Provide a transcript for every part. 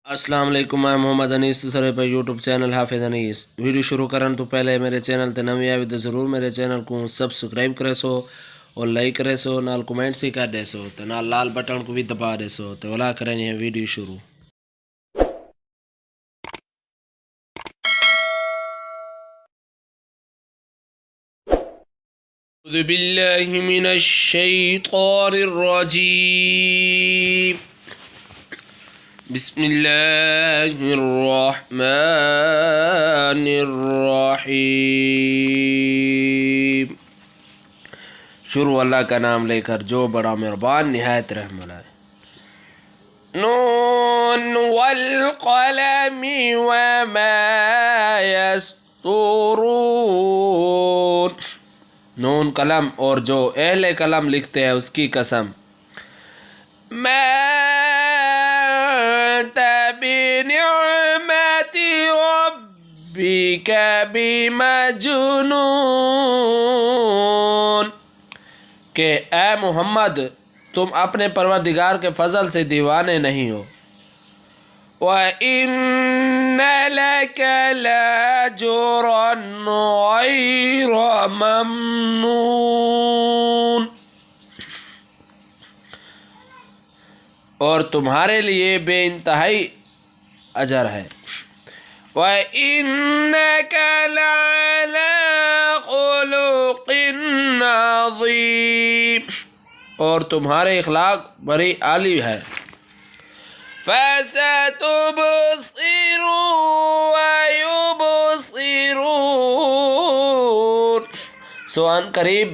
السلام علیکم، میں محمد انیس دوسرے پہ یوٹیوب چینل حافظ انیس ویڈیو شروع کرن تو پہلے میرے چینل تے نویں آوے تو ضرور میرے چینل کو سبسکرائب کرے سو اور لائک کرے سو، نال کمنٹ سی کر دے سو تے نال لال بٹن کو بھی دبا دے سو تے ولا کریں یہ ویڈیو شروع۔ اعوذ باللہ من الشیطان الرجیم، بسم اللہ الرحمن الرحیم۔ شروع اللہ کا نام لے کر جو بڑا مہربان نہایت رحم والا ہے۔ نون والقلم وما یسطرون، نون قلم اور جو اہل قلم لکھتے ہیں اس کی قسم۔ ما انت بنعمت ربک بمجنون، کہ اے محمد تم اپنے پروردگار کے فضل سے دیوانے نہیں ہو۔ وَإِنَّ لَكَ لَأَجْرًا غَيْرَ مَمْنُونٍ، اور تمہارے لیے بے انتہائی اجر ہے۔ وَإِنَّكَ لَعَلَىٰ خُلُقٍ عَظِيمٍ، اور تمہارے اخلاق بڑی عالی ہے۔ فَسَتُبْصِرُ وَيُبْصِرُونَ، سو ان قریب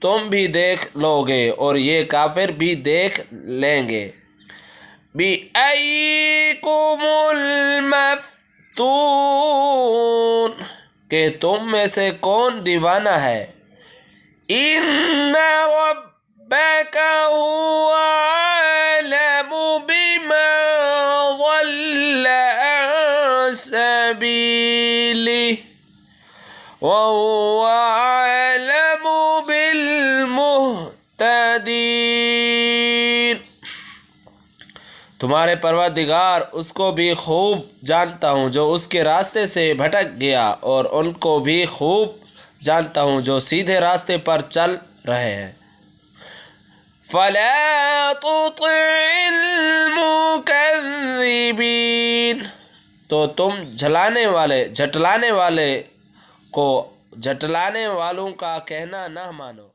تم بھی دیکھ لو گے اور یہ کافر بھی دیکھ لیں گے۔ بِأَيِّكُمُ الْمَفْتُونُ، کہ تم میں سے کون دیوانہ ہے۔ إِنَّ رَبَّكَ هُوَ أَعْلَمُ بِمَنْ ضَلَّ عَنْ سَبِيلِهِ وَهُوَ أَعْلَمُ بِالْمُهْتَدِينَ، تمہارے پروردگار اس کو بھی خوب جانتا ہوں جو اس کے راستے سے بھٹک گیا، اور ان کو بھی خوب جانتا ہوں جو سیدھے راستے پر چل رہے ہیں۔ فَلَا تُطِعِ الْمُكَذِّبِينَ، تو تم جھٹلانے والوں کا کہنا نہ مانو۔